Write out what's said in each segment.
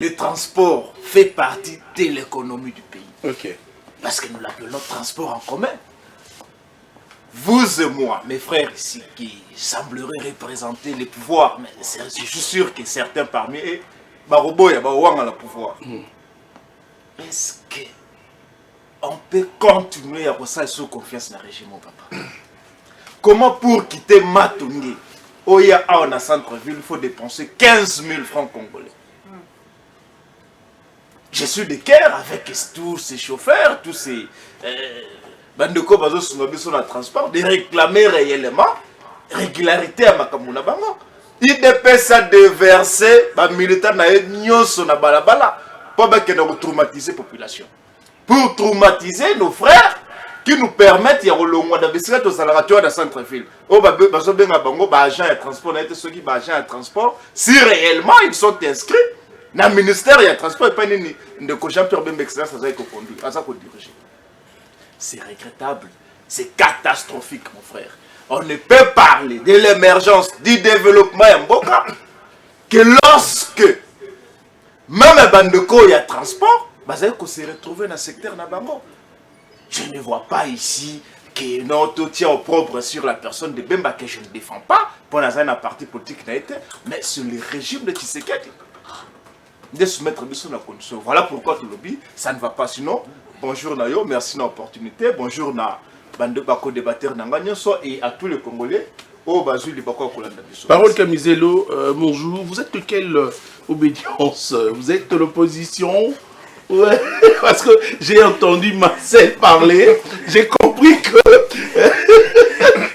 Le transport fait partie de l'économie du pays. Ok. Parce que nous l'appelons transport en commun. Vous et moi, mes frères ici, qui sembleraient représenter les pouvoirs, mais je suis sûr que certains parmi eux, Barobo, il y a le pouvoir. Est-ce qu'on peut continuer à ressentir sous confiance dans le régime, papa? Comment pour quitter Matungé, Oya en centre-ville, il faut dépenser 15 000 francs congolais? Je suis de cœur avec tous ces chauffeurs, tous ces bandeko bazo sur le transport, de réclamer réellement régularité à Makamuna Bango. Il dépêche à déverser les militants sur la balabala pour traumatiser la population. Pour traumatiser nos frères qui nous permettent de faire des salariés dans centre-ville. Agents de transport, agents de transport, si réellement ils sont inscrits. Dans le ministère, il y a un transport, il n'y a pas de Jean-Pierre Bembe Excellence à diriger. C'est regrettable, c'est catastrophique, mon frère. On ne peut parler de l'émergence, du développement en Mboka que lorsque même un bandeko il y a transport, on se retrouve dans le secteur Nabango. Je ne vois pas ici que notre tient au propre sur la personne de Bemba que je ne défends pas pour un parti politique, mais sur le régime de Tshisekedi. De soumettre la condition. Voilà pourquoi tout le lobby, ça ne va pas. Sinon, bonjour Nayo, merci de l'opportunité. Bonjour na bande bako débatteur Nanganyoso et à tous les Congolais. Oh, Bazou, les bako Kolanda. Parole Camizelo, bonjour. Vous êtes de quelle obédience? Vous êtes de l'opposition? Ouais, parce que j'ai entendu Marcel parler, j'ai compris que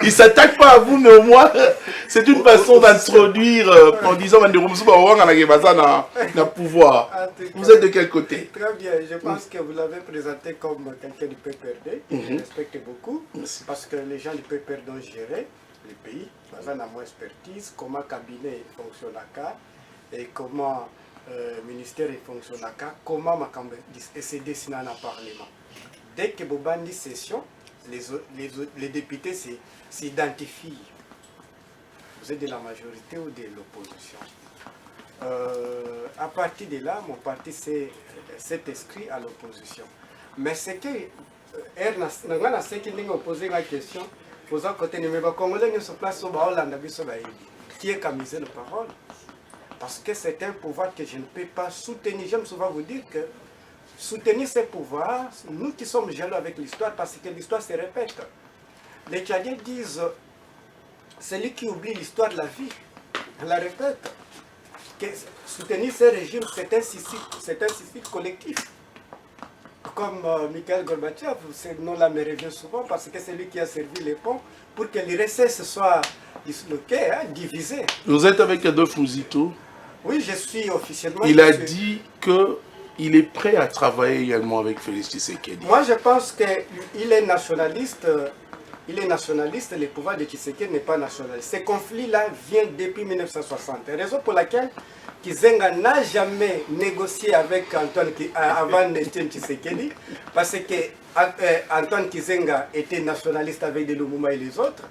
il ne s'attaque pas à vous, mais au moins c'est une façon d'introduire en disant le pouvoir. Vous êtes de quel côté? Très bien, je pense que vous l'avez présenté comme quelqu'un du PPRD, que je respecte beaucoup, parce que les gens du PPRD ont géré le pays, ils ont moins expertise, comment le cabinet fonctionne à cas, et comment le ministère fonctionne à cas, comment se dessine dans le Parlement. Dès que vous avez une session, les députés s'identifient. Vous êtes de la majorité ou de l'opposition. À partir de là, mon parti s'est inscrit à l'opposition. Mais c'est que, nous posé la question, posant côté de mes Congolais sur place, qui est camisé de parole. Parce que c'est un pouvoir que je ne peux pas soutenir. J'aime souvent vous dire que soutenir ces pouvoirs, nous qui sommes jaloux avec l'histoire, parce que l'histoire se répète. Les Tchadiens disent, celui qui oublie l'histoire de la vie, on la répète. Que soutenir ces régimes, c'est un suicide collectif. Comme Mikhail Gorbatchev, ce nom-là me revient souvent parce que c'est lui qui a servi les ponts pour que l'URSS soit disloqué, divisé. Vous êtes avec Adolphe Muzito? Oui, je suis officiellement... Il a dit qu'il est prêt à travailler également avec Félix Tshisekedi. Moi, je pense qu'il est nationaliste. Il est nationaliste, le pouvoir de Tshisekedi n'est pas nationaliste. Ce conflit-là vient depuis 1960. Raison pour laquelle Kizenga n'a jamais négocié avec avant Etienne Tshisekedi, parce que Antoine Kizenga était nationaliste avec de Lumumba et les autres.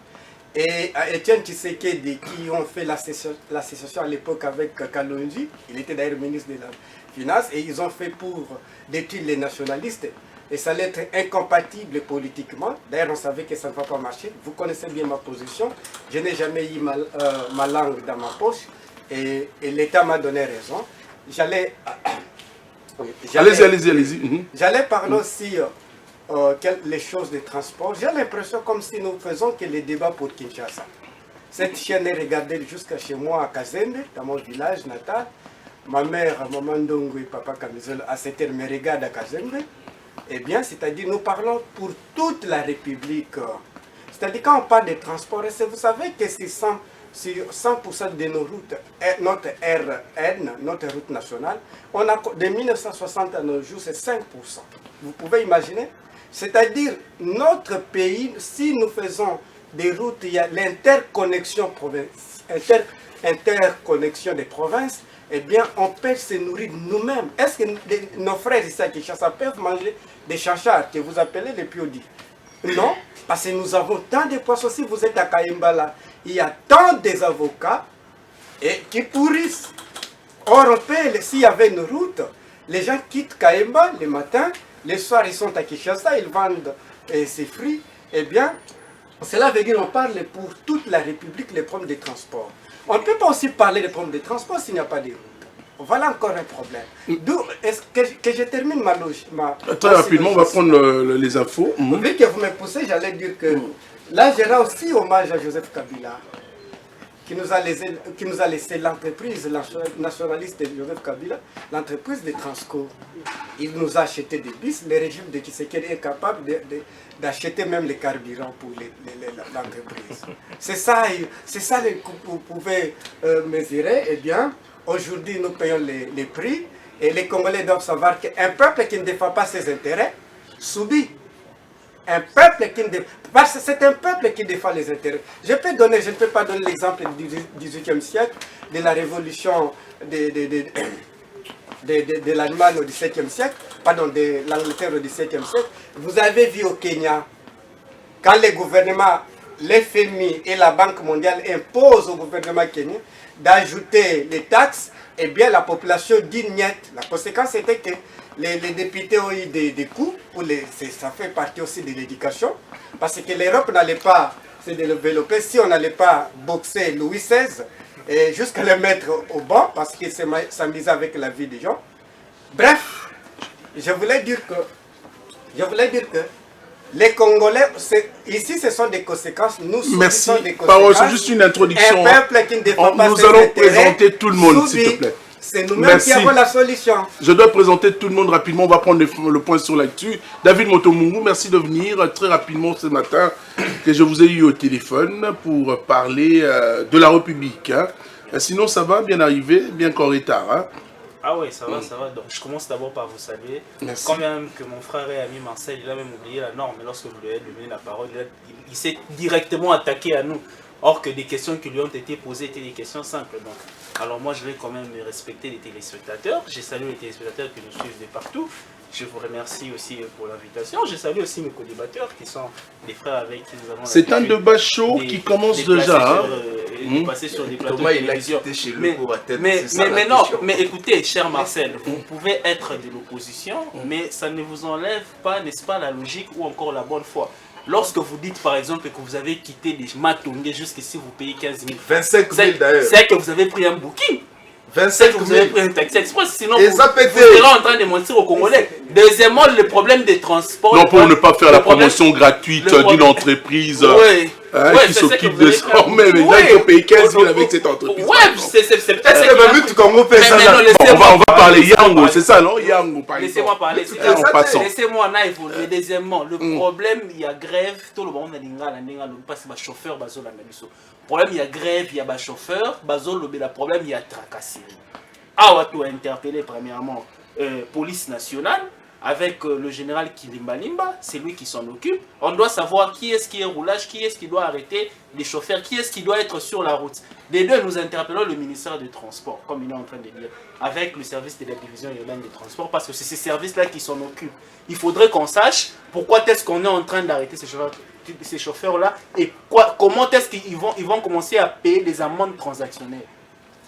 Et Etienne Tshisekedi, qui ont fait l'association à l'époque avec Kalonji, il était d'ailleurs ministre de la Finance, et ils ont fait pour détruire les nationalistes. Et ça allait être incompatible politiquement. D'ailleurs, on savait que ça ne va pas marcher. Vous connaissez bien ma position. Je n'ai jamais eu ma langue dans ma poche. Et l'État m'a donné raison. Allez-y. J'allais parler aussi les choses de transport. J'ai l'impression comme si nous faisons que les débats pour Kinshasa. Cette chaîne est regardée jusqu'à chez moi à Kazembe, dans mon village natal. Ma mère, Maman Ndongo et Papa Kamizol, à cette heure me regardent à Kazembe. Eh bien, c'est-à-dire, nous parlons pour toute la République. C'est-à-dire, quand on parle de transport, vous savez que c'est 100% de nos routes, notre RN, notre route nationale, on a, de 1960 à nos jours, c'est 5%. Vous pouvez imaginer? C'est-à-dire, notre pays, si nous faisons des routes, il y a l'interconnexion interconnexion des provinces, eh bien, on peut se nourrir nous-mêmes. Est-ce que nos frères ici à Kinshasa peuvent manger des chachards que vous appelez les piodis? Non, parce que nous avons tant de poissons. Si vous êtes à Kaimbala, il y a tant des avocats qui pourrissent. Or, s'il y avait une route, les gens quittent Kaemba le matin, les soirs ils sont à Kinshasa, ils vendent ces fruits. Eh bien, cela veut dire qu'on parle pour toute la République les problèmes de transport. On ne peut pas aussi parler des problèmes de transport s'il n'y a pas de route. Voilà encore un problème. D'où est-ce que je termine ma logique. Très rapidement, on va prendre les infos. Vu que vous me poussez, j'allais dire que là, je rends aussi hommage à Joseph Kabila, qui nous a laissé l'entreprise nationaliste de Joseph Kabila, l'entreprise de Transco. Il nous a acheté des bus, le régime de Tshisekedi est capable d'acheter même les carburants pour l'entreprise. C'est ça que vous pouvez mesurer. Eh bien, aujourd'hui, nous payons les prix et les Congolais doivent savoir qu'un peuple qui ne défend pas ses intérêts subit. Un peuple qui ne défend... Parce que c'est un peuple qui défend les intérêts. Je ne peux pas donner l'exemple du XVIIIe siècle, de la révolution de l'Allemagne au XVIIe siècle, pardon, de l'Angleterre au XVIIe siècle. Vous avez vu au Kenya, quand les gouvernements, l'FMI et la Banque mondiale imposent au gouvernement kenyan d'ajouter les taxes, eh bien la population dit niet. La conséquence était que les députés ont eu des coûts, ça fait partie aussi de l'éducation, parce que l'Europe n'allait pas se développer si on n'allait pas boxer Louis XVI et jusqu'à le mettre au banc, parce qu'il s'amusait avec la vie des gens. Bref, je voulais dire que les Congolais, ici ce sont des conséquences, nous subissons des conséquences. Parole, c'est juste une introduction. Un peuple qui ne défend pas nous allons présenter tout le monde, s'il te plaît. C'est nous-mêmes qui avons la solution. Je dois présenter tout le monde rapidement. On va prendre le point sur l'actu. David Motomungu, merci de venir très rapidement ce matin que je vous ai eu au téléphone pour parler de la République. Hein. Sinon, ça va, bien arrivé, bien qu'en retard. Hein. Ah oui, ça va, ça va. Donc, je commence d'abord par vous saluer. Merci. Quand même que mon frère et ami Marcel, il a même oublié la norme. Et lorsque vous lui avez donné la parole, il s'est directement attaqué à nous. Or que des questions qui lui ont été posées étaient des questions simples. Donc, alors moi, je vais quand même respecter les téléspectateurs. J'ai salué les téléspectateurs qui nous suivent de partout. Je vous remercie aussi pour l'invitation. Je salue aussi mes co-débatteurs qui sont des frères avec qui nous avons... C'est un débat chaud qui commence déjà. Passer sur des plateaux de télévision. Mais écoutez, cher Marcel, vous pouvez être de l'opposition, mais ça ne vous enlève pas, n'est-ce pas, la logique ou encore la bonne foi. Lorsque vous dites par exemple que vous avez quitté les Matongé jusqu'ici, vous payez 15 000. 25 000 d'ailleurs. C'est que vous avez pris un booking. 25 000. Vous avez pris un taxi express, sinon Et vous ça peut serez en train de mentir aux Congolais. Deuxièmement, le problème des transports. Non, pour ne pas faire la promotion gratuite d'une entreprise qui s'occupe de ça. Mais il faut payer 15 000 avec cette entreprise. Ouais, c'est peut-être ça. On va parler Yango, c'est ça, non? Yango, par exemple. Laissez-moi parler. Laissez-moi en évoluer. Deuxièmement, le problème, il y a grève. Tout le monde a parce que chauffeur, le problème, il y a grève, il y a chauffeur. Le problème, il y a tracasserie. Ah, on a interpellé premièrement police nationale avec le général Kilimba Limba, c'est lui qui s'en occupe. On doit savoir qui est-ce qui est roulage, qui est-ce qui doit arrêter les chauffeurs, qui est-ce qui doit être sur la route. Les deux, nous interpellons le ministère des Transports, comme il est en train de dire, avec le service de la division urbaine des transports, parce que c'est ces services-là qui s'en occupent. Il faudrait qu'on sache pourquoi est-ce qu'on est en train d'arrêter ces chauffeurs-là et comment est-ce qu'ils vont commencer à payer des amendes transactionnelles.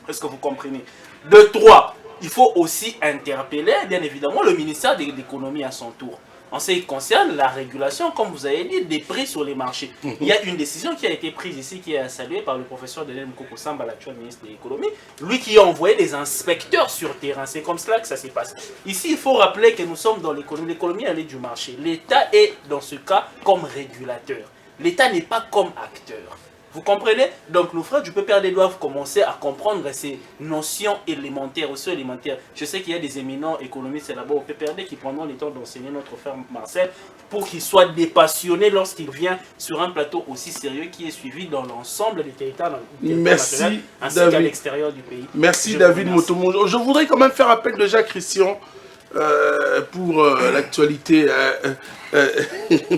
Est-ce que vous comprenez? De 3, il faut aussi interpeller, bien évidemment, le ministère de l'économie à son tour. En ce qui concerne la régulation, comme vous avez dit, des prix sur les marchés. Il y a une décision qui a été prise ici, qui est saluée par le professeur Denis Mukoko Samba, l'actuel ministre de l'économie, lui qui a envoyé des inspecteurs sur terrain. C'est comme cela que ça se passe. Ici, il faut rappeler que nous sommes dans l'économie. L'économie, elle est du marché. L'État est, dans ce cas, comme régulateur. L'État n'est pas comme acteur. Vous comprenez? Donc nos frères du PPRD doivent commencer à comprendre ces notions élémentaires, aussi élémentaires. Je sais qu'il y a des éminents économistes là-bas au PPRD qui prendront le temps d'enseigner notre frère Marcel pour qu'il soit dépassionné lorsqu'il vient sur un plateau aussi sérieux qui est suivi dans l'ensemble des territoires nationaux ainsi qu'à l'extérieur du pays. Merci David Motomongo. Je voudrais quand même faire appel de Jacques Christian pour l'actualité.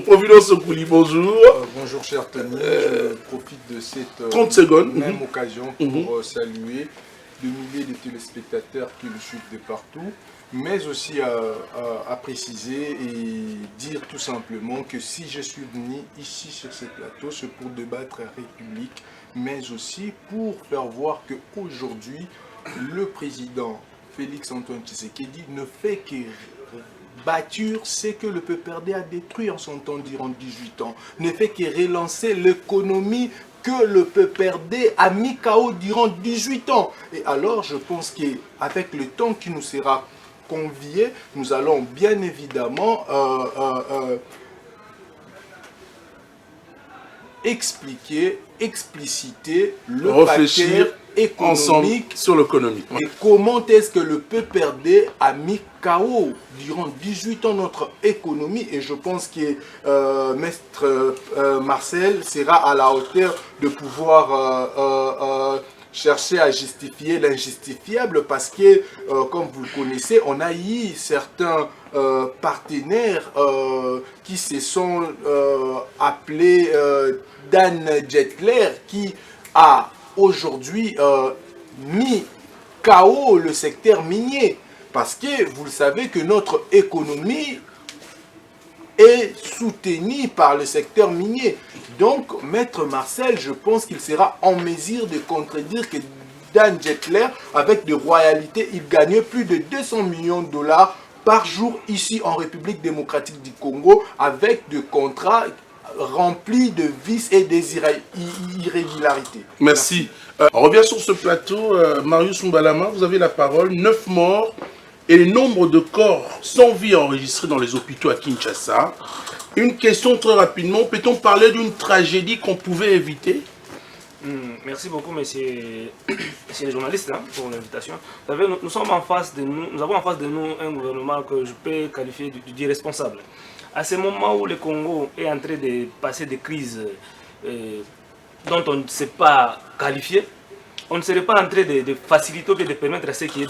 Providence Opouli, bonjour. Bonjour cher Tony, je profite de cette 30 secondes. Même occasion pour saluer de milliers de téléspectateurs qui nous suivent de partout, mais aussi à préciser et dire tout simplement que si je suis venu ici sur ce plateau, c'est pour débattre la République, mais aussi pour faire voir qu'aujourd'hui, le président Félix Antoine Tshisekedi ne fait que bâtir ce que le PPRD a détruit en son temps durant 18 ans, ne fait que relancer l'économie que le PPRD a mis KO durant 18 ans. Et alors, je pense qu'avec le temps qui nous sera convié, nous allons bien évidemment expliquer, expliciter le réfléchir ensemble économique sur l'économie. et comment est-ce que le PPRD a mis KO durant 18 ans notre économie. Et je pense que Maître Marcel sera à la hauteur de pouvoir chercher à justifier l'injustifiable, parce que, comme vous le connaissez, on a eu certains partenaires qui se sont appelés Dan Jetler, qui a aujourd'hui mis KO le secteur minier. Parce que vous le savez que notre économie est soutenue par le secteur minier. Donc, Maître Marcel, je pense qu'il sera en mesure de contredire que Dan Jetler, avec des royalités, il gagnait plus de 200 millions de dollars par jour ici en République démocratique du Congo, avec des contrats remplis de vices et des irrégularités. Merci. On revient sur ce plateau. Marius Mbalama, vous avez la parole. 9 morts et le nombre de corps sans vie enregistrés dans les hôpitaux à Kinshasa. Une question très rapidement. Peut-on parler d'une tragédie qu'on pouvait éviter? Merci beaucoup, monsieur les journalistes, hein, pour l'invitation. Vous savez, nous avons en face de nous un gouvernement que je peux qualifier d'irresponsable. À ce moment où le Congo est en train de passer des crises dont on ne sait pas qualifier, on ne serait pas en train de faciliter ou de permettre à ce qu'il y ait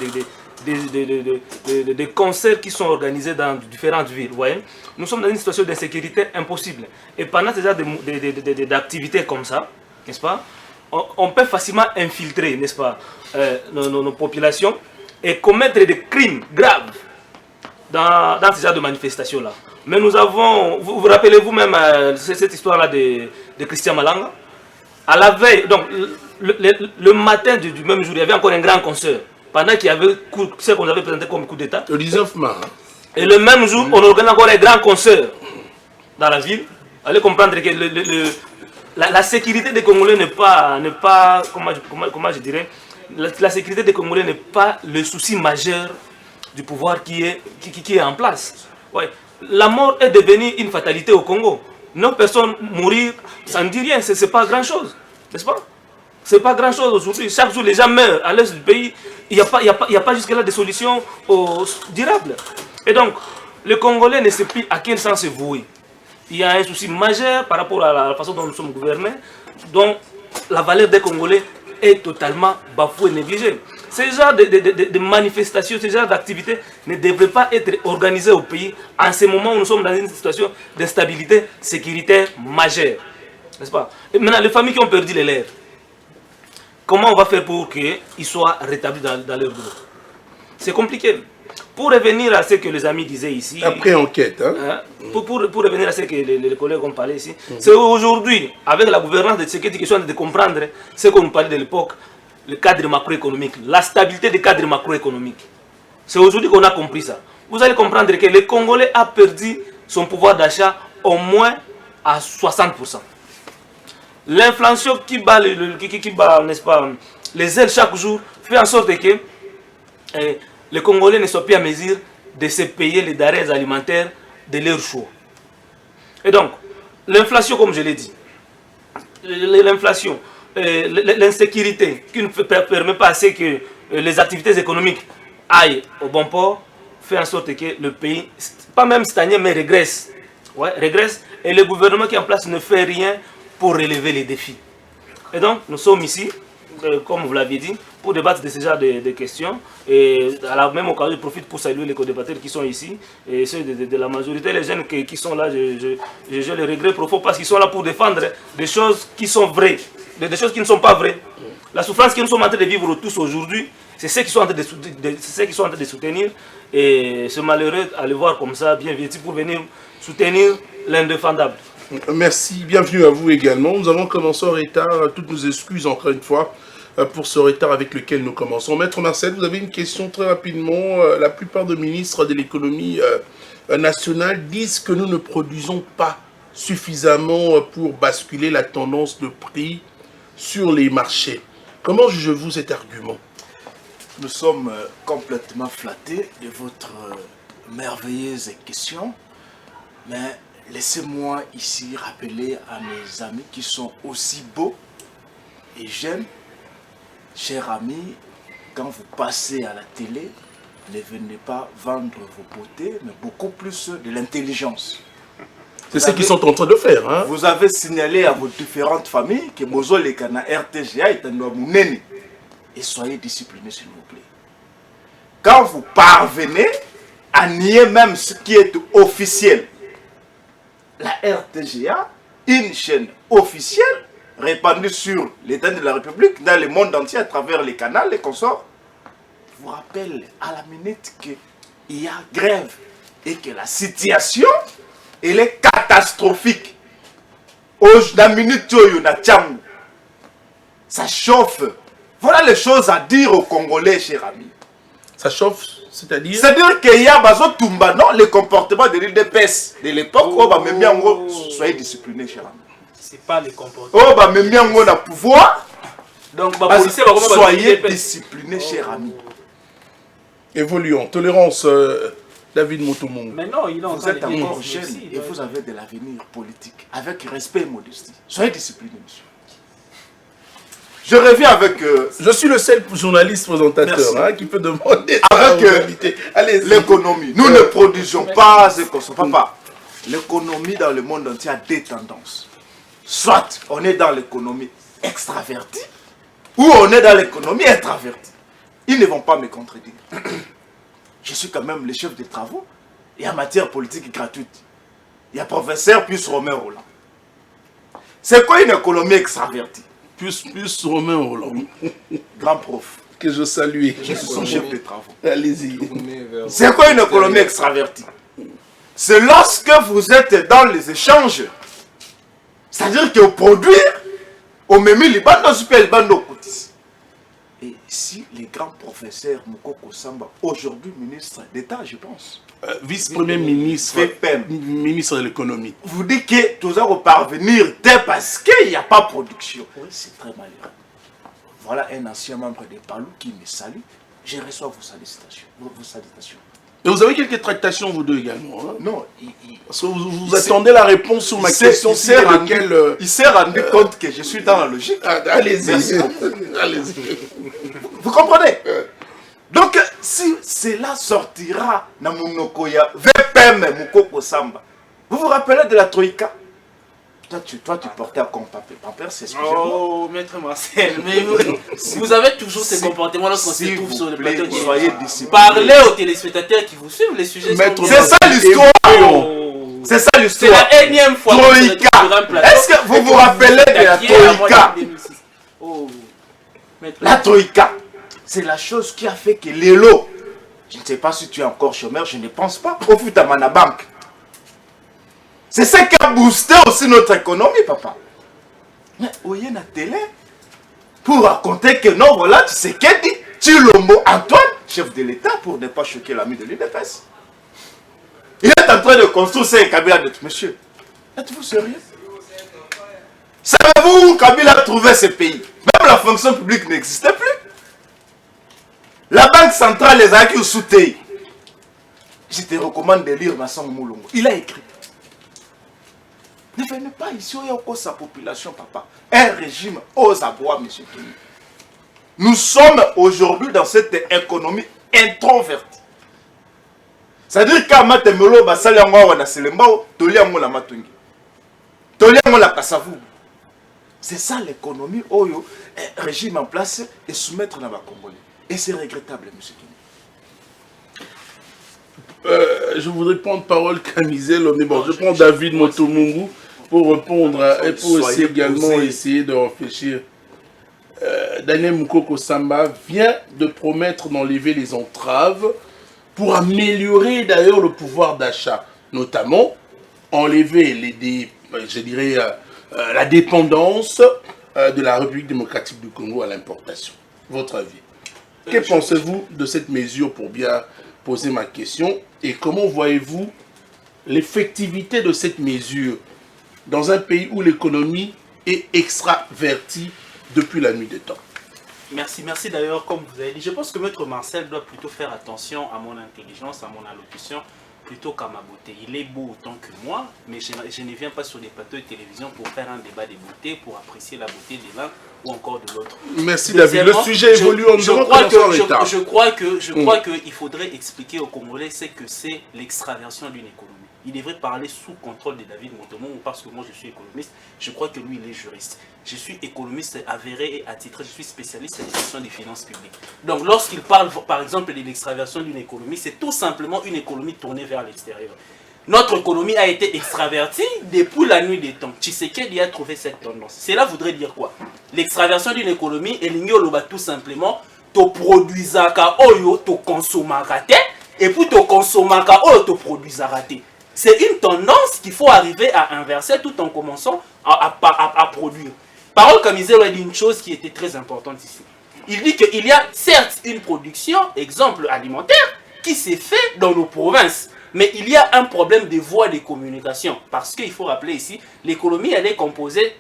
des concerts qui sont organisés dans différentes villes. Vous voyez, nous sommes dans une situation d'insécurité impossible. Et pendant ces heures d'activités comme ça, n'est-ce pas, on peut facilement infiltrer, n'est-ce pas, nos populations et commettre des crimes graves dans ces genres de manifestations-là. Mais nous avons, vous vous rappelez vous-même cette histoire-là de Christian Malanga. À la veille, donc le matin du même jour, il y avait encore un grand concert. Pendant qu'il y avait ce qu'on avait présenté comme coup d'État. Le 19 mars. Et le même jour, on organise encore un grand concert dans la ville. Allez comprendre que la sécurité des Congolais n'est pas comment je dirais, la sécurité des Congolais n'est pas le souci majeur du pouvoir qui est en place. Ouais. La mort est devenue une fatalité au Congo. 9 personnes mourir, ça ne dit rien, ce n'est pas grand-chose, n'est-ce pas? Ce n'est pas grand-chose aujourd'hui. Chaque jour, les gens meurent à l'est du pays. Il n'y a pas jusque-là de solutions durables. Et donc, les Congolais ne savent plus à quel sens se vouer. Il y a un souci majeur par rapport à la façon dont nous sommes gouvernés, dont la valeur des Congolais est totalement bafouée et négligée. Ces genres de manifestations, ces genres d'activités ne devraient pas être organisées au pays en ce moment où nous sommes dans une situation d'instabilité sécuritaire majeure. N'est-ce pas? Et maintenant, les familles qui ont perdu les leurs, comment on va faire pour qu'ils soient rétablis dans leur groupe? C'est compliqué. Pour revenir à ce que les amis disaient ici... Après enquête. Hein? Pour revenir à ce que les collègues ont parlé ici, c'est aujourd'hui, avec la gouvernance de Tshisekedi, qu'ils sont en train de comprendre ce qu'on nous parlait de l'époque, le cadre macroéconomique, la stabilité du cadre macroéconomique. C'est aujourd'hui qu'on a compris ça. Vous allez comprendre que le Congolais a perdu son pouvoir d'achat au moins à 60%. L'inflation qui bat, n'est-ce pas, les ailes chaque jour fait en sorte que les Congolais ne sont plus à mesure de se payer les denrées alimentaires de leur choix. Et donc, l'inflation, comme je l'ai dit, l'inflation, l'insécurité qui ne permet pas à ce que les activités économiques aillent au bon port, fait en sorte que le pays, pas même stagner, mais régresse. Ouais, régresse. Et le gouvernement qui est en place ne fait rien pour relever les défis. Et donc, nous sommes ici, comme vous l'avez dit, pour débattre de ce genre de questions. Et à la même occasion, je profite pour saluer les co-débatteurs qui sont ici, et ceux de la majorité, les jeunes qui sont là, je les regrette profond parce qu'ils sont là pour défendre des choses qui sont vraies, des choses qui ne sont pas vraies. La souffrance que nous sommes en train de vivre tous aujourd'hui, c'est ceux qui sont en train de soutenir. Et c'est malheureux à le voir comme ça, bien vêtu, pour venir soutenir l'indéfendable. Merci, bienvenue à vous également. Nous avons commencé en retard, toutes nos excuses encore une fois. pour ce retard avec lequel nous commençons. Maître Marcel, vous avez une question très rapidement. La plupart des ministres de l'économie nationale disent que nous ne produisons pas suffisamment pour basculer la tendance de prix sur les marchés. Comment jugez-vous cet argument? Nous sommes complètement flattés de votre merveilleuse question, mais laissez-moi ici rappeler à mes amis qui sont aussi beaux et jeunes, chers amis, quand vous passez à la télé, ne venez pas vendre vos beautés, mais beaucoup plus de l'intelligence. C'est ce qu'ils sont en train de faire. Hein? Vous avez signalé à vos différentes familles que Bozo les Kana RTGA est un Mouneni. Et soyez disciplinés, s'il vous plaît. Quand vous parvenez à nier même ce qui est officiel, la RTGA, une chaîne officielle, répandue sur l'État de la République, dans le monde entier, à travers les canaux, les consorts, vous rappelle à la minute qu'il y a grève et que la situation, elle est catastrophique. La minute où il y a ça chauffe. Voilà les choses à dire aux Congolais, chers amis. Ça chauffe, c'est-à-dire? C'est-à-dire qu'il y a non, le comportement de l'UDPS de l'époque, soyez disciplinés, chers amis. C'est pas les comportements. On a pouvoir. Donc, soyez disciplinés, chers amis. Évoluons. Tolérance, David Motomongo. Mais non, vous êtes encore jeune et vous avez de l'avenir politique. Avec respect et modestie. Soyez disciplinés, monsieur. Je reviens avec... je suis le seul journaliste présentateur qui peut demander avec l'économie. Nous ne produisons pas ce qu'on ne consomme pas. L'économie dans le monde entier a des tendances. Soit on est dans l'économie extravertie, ou on est dans l'économie introvertie. Ils ne vont pas me contredire. Je suis quand même le chef des travaux et en matière politique gratuite. Il y a professeur plus Romain Roland. C'est quoi une économie extravertie? Plus Romain Roland. Grand prof. Que je salue. Je suis son chef de travaux. Allez-y. C'est quoi une économie extravertie? C'est lorsque vous êtes dans les échanges. C'est-à-dire que produire, au même Liban, super Liban, et si les grands professeurs Moukoko Samba, aujourd'hui ministre d'État, je pense. Vice-premier ministre, ministre de l'économie. Vous dites que tout ça va parvenir parce qu'il n'y a pas de production. Oui, c'est très malheureux. Voilà un ancien membre des Palou qui me salue. Je reçois vos salutations. Et vous avez quelques tractations, vous deux également. Hein? Non. Parce que vous attendez la réponse sur ma question. Il s'est rendu compte que je suis dans la logique. Allez-y. Allez-y. Vous comprenez? Donc, si cela sortira dans Monokoya, VPM Moukoko Samba, vous vous rappelez de la Troïka? Toi, tu portais à Pampers, c'est ce que Oh, maître Marcel, mais vous avez toujours ces comportements lorsqu'on se trouve sur le plateau. Soyez disciplinés. Parlez aux téléspectateurs qui vous suivent, les sujets sont... C'est ça l'histoire. C'est ça l'histoire. C'est la énième fois. Troïka. Est-ce que vous vous rappelez de la Troïka? La Troïka, c'est la chose qui a fait que l'élo, je ne sais pas si tu es encore chômeur, je ne pense pas, au fut à Manabank. C'est ça qui a boosté aussi notre économie, papa. Mais il y a une télé pour raconter que non, voilà, tu sais qu'elle dit, Chilombo Antoine, chef de l'État, pour ne pas choquer l'ami de l'UDPS. Il est en train de construire ces Kabila de monsieur. Êtes-vous sérieux? Savez-vous où Kabila a trouvé ce pays? Même la fonction publique n'existait plus. La banque centrale les a acquis au sous-pays. Je te recommande de lire Massang Moulongo. Il a écrit. Ne venez pas ici, il y a encore sa population, papa. Un régime aux abois, monsieur Tony. Nous sommes aujourd'hui dans cette économie introvertie. C'est-à-dire qu'à Matemelo, c'est ça l'économie, un régime en place et soumettre dans la Congolais. Et c'est regrettable, monsieur Tony. Je voudrais prendre parole Camisel, mais bon, je prends David Motomongo pour répondre et pour aussi également essayer de réfléchir. Daniel Moukoko Samba vient de promettre d'enlever les entraves pour améliorer d'ailleurs le pouvoir d'achat, notamment enlever je dirais, la dépendance de la République démocratique du Congo à l'importation. Votre avis? Que pensez-vous de cette mesure, pour bien poser ma question, et comment voyez-vous l'effectivité de cette mesure dans un pays où l'économie est extravertie depuis la nuit des temps? Merci d'ailleurs, comme vous avez dit. Je pense que Maître Marcel doit plutôt faire attention à mon intelligence, à mon allocution, plutôt qu'à ma beauté. Il est beau autant que moi, mais je ne viens pas sur des plateaux de télévision pour faire un débat de beauté, pour apprécier la beauté de l'un ou encore de l'autre. Merci David. Le sujet évolue en je crois qu'il faudrait expliquer aux Congolais ce que c'est l'extraversion d'une économie. Il devrait parler sous contrôle de David Motombo, parce que moi je suis économiste, je crois que lui il est juriste. Je suis économiste avéré et attitré, je suis spécialiste en gestion des finances publiques. Donc lorsqu'il parle par exemple de l'extraversion d'une économie, c'est tout simplement une économie tournée vers l'extérieur. Notre économie a été extravertie depuis la nuit des temps. Tshisekedi a trouvé cette tendance. Cela voudrait dire quoi? L'extraversion d'une économie, tout simplement, to produisaka oyo to consomaka te, et puis to consomaka oyo to produisaka te. C'est une tendance qu'il faut arriver à inverser tout en commençant à produire. Parole Kamizelo a dit une chose qui était très importante ici. Il dit qu'il y a certes une production, exemple alimentaire, qui s'est fait dans nos provinces. Mais il y a un problème de voies de communication. Parce qu'il faut rappeler ici, l'économie elle est composée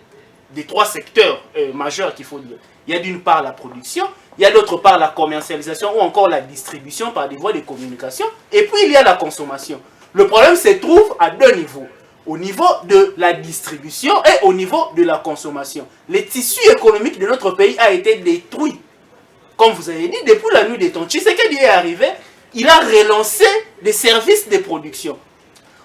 de 3 secteurs majeurs qu'il faut dire. Il y a d'une part la production, il y a d'autre part la commercialisation ou encore la distribution par des voies de communication. Et puis il y a la consommation. Le problème se trouve à 2 niveaux. Au niveau de la distribution et au niveau de la consommation. Le tissu économique de notre pays a été détruit. Comme vous avez dit, depuis la nuit des temps, Tshisekedi est arrivé, il a relancé des services de production.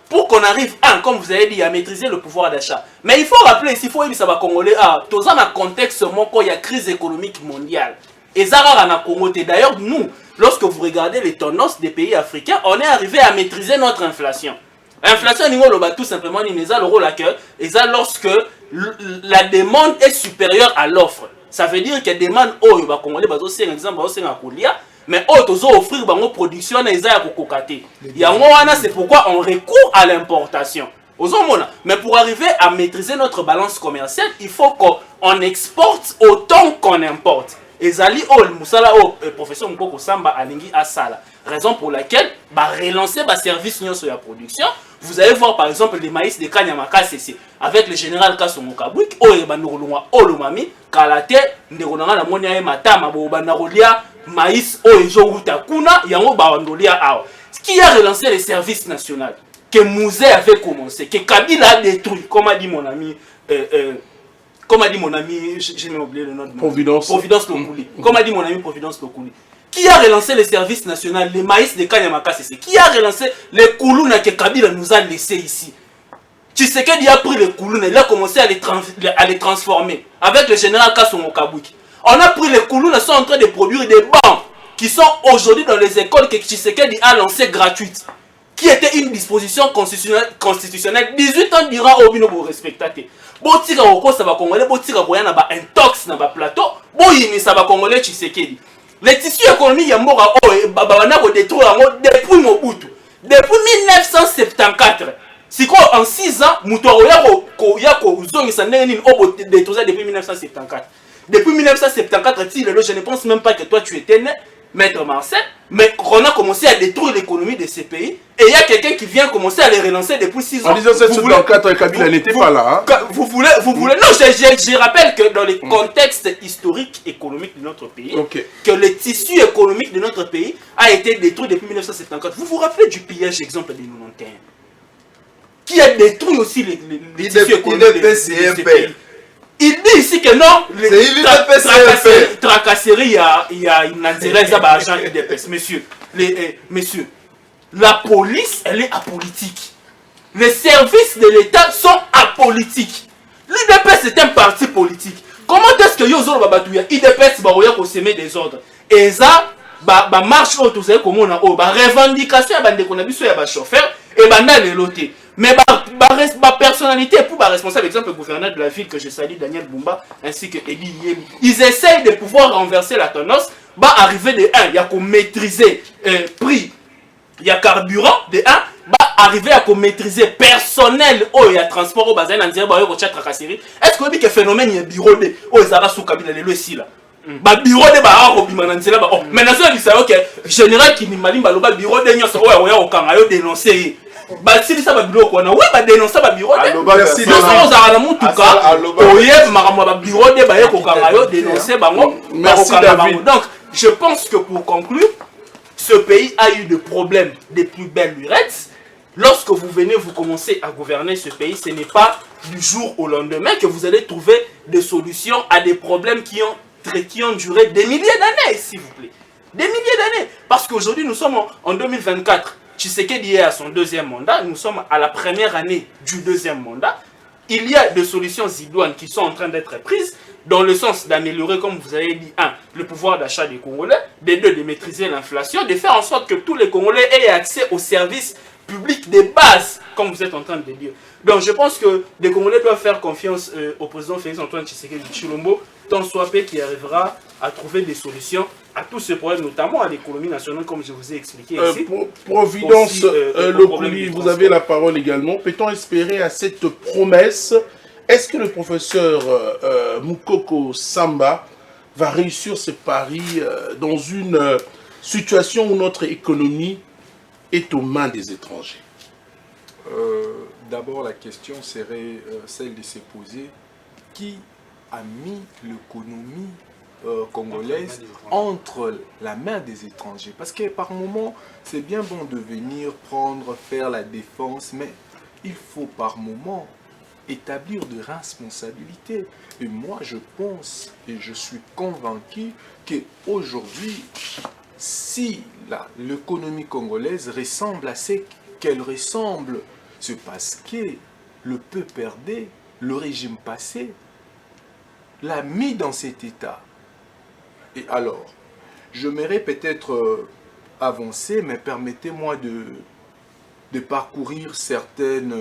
Pour qu'on arrive, comme vous avez dit, à maîtriser le pouvoir d'achat. Mais il faut rappeler ici, il faut que ça va Congolais, dans un contexte où il y a crise économique mondiale. Et d'ailleurs, nous, lorsque vous regardez les tendances des pays africains, on est arrivé à maîtriser notre inflation. L'inflation, tout simplement, lorsque la demande est supérieure à l'offre. Ça veut dire que la demande, mais offrir une production, c'est pourquoi on recourt à l'importation. Mais pour arriver à maîtriser notre balance commerciale, il faut qu'on exporte autant qu'on importe. Et Zali le professeur Mkoko Samba Alingi Asala. Raison pour laquelle, relancer le service de la production. Vous allez voir par exemple les maïs de Kanyamaka CC avec le général Kasongo Kabwik, Olomami, Kalate, Nderonanga la Monia Matama, Banarolia, maïs, Oezoruta Kuna, Yango Bawandolia Awa. Qui a relancé les services nationaux que Mouzé avait commencé, que Kabila a détruit, comme a dit mon ami. Je n'ai oublié le nom de Providence Lokuli. Comme a dit mon ami Providence Lokuli. Qui a relancé les services nationaux, les maïs de Kanyamaka CC? Qui a relancé les Koulouna que Kabila nous a laissés ici? Tshisekedi a pris les Koulouna, il a commencé à les transformer. Avec le général Kasongo Kabwiki. On a pris les Koulouna, sont en train de produire des bancs qui sont aujourd'hui dans les écoles que Tshisekedi a lancées gratuites. Qui était une disposition constitutionnelle 18 ans durant au binobo respectaté. Botika oko ça va congolais, botika koya na ba intox na ba plateau, boyini ça va congolais Tshisekedi. Les tissus économiques ya mboka bana ko détruire depuis Mobutu. Depuis 1974. Siko en 6 ans, muto ya ko zongisa ndenge nini obo détruire depuis 1974. Depuis 1974, je ne pense même pas que toi tu étais né, Maître Marcel, mais on a commencé à détruire l'économie de ces pays. Et il y a quelqu'un qui vient commencer à les relancer depuis 6 ans. En disant 774, Kabila n'était pas là. Hein? Vous voulez. Non, je rappelle que dans le contexte historique économique de notre pays, que le tissu économique de notre pays a été détruit depuis 1974. Vous vous rappelez du pillage, exemple, des 91 qui a détruit aussi les tissus économiques de ces pays. Il dit ici que non, les tracasseries, il y a une agent IDPS. Messieurs, la police, elle est apolitique. Les services de l'État sont apolitiques. L'IDPS est un parti politique. Comment est-ce que Yozo Babatouya, IDPS, va semer des ordres? Et ça, marche autour de la revendication, il chauffeur et les lotés. Mais ma personnalité pour ma responsable, exemple le gouverneur de la ville que je salue, Daniel Bumba, ainsi que Eli Yemi, ils essayent de pouvoir renverser la tendance, arriver de 1, il y a qu'on maîtriser prix, il y a carburant de 1, arriver à maîtriser personnel oh il y a transport au bazin en dire bah yo chat tracasserie est-ce que que phénomène il bureau de oh ça va sous kabila le ici là ba bureau de ba ko bimana nzela ba oh maintenant ça dit ça OK général qui ni malimba lo ba bureau de nyoso oh ya okanga yo dénoncer ba si ça ba bureau ko na ouais ba dénoncer ba bureau de merci nous sommes à la mutuka oye makamwa ba bureau de ba yo okanga yo dénoncer bango merci David. donc je pense que pour conclure ce pays a eu des problèmes des plus belles lurettes. Lorsque vous venez, vous commencez à gouverner ce pays, ce n'est pas du jour au lendemain que vous allez trouver des solutions à des problèmes qui ont duré des milliers d'années, s'il vous plaît. Des milliers d'années. Parce qu'aujourd'hui, nous sommes en 2024. Tshisekedi est à son deuxième mandat. Nous sommes à la première année du deuxième mandat. Il y a des solutions idoines qui sont en train d'être prises dans le sens d'améliorer, comme vous avez dit, le pouvoir d'achat des Congolais, de maîtriser l'inflation, de faire en sorte que tous les Congolais aient accès aux services publics de base, comme vous êtes en train de dire. Donc je pense que les Congolais doivent faire confiance au président Félix-Antoine Tshisekedi Tshilombo, tant soit peu qui arrivera à trouver des solutions à tous ces problèmes, notamment à l'économie nationale, comme je vous ai expliqué ici. Providence Aussi, Lokuli, vous avez la parole également. Peut-on espérer à cette promesse? Est-ce que le professeur Mukoko Samba va réussir ce pari dans une situation où notre économie est aux mains des étrangers? D'abord, la question serait celle de se poser qui a mis l'économie congolaise entre la main des étrangers. Parce que par moment, c'est bien bon de venir prendre, faire la défense, mais il faut par moment établir de responsabilités. Et moi, je pense et je suis convaincu qu'aujourd'hui, si l'économie congolaise ressemble à ce qu'elle ressemble, c'est parce que le peuple perdait, le régime passé l'a mis dans cet état. Et alors, j'aimerais peut-être avancer, mais permettez-moi de parcourir certaines,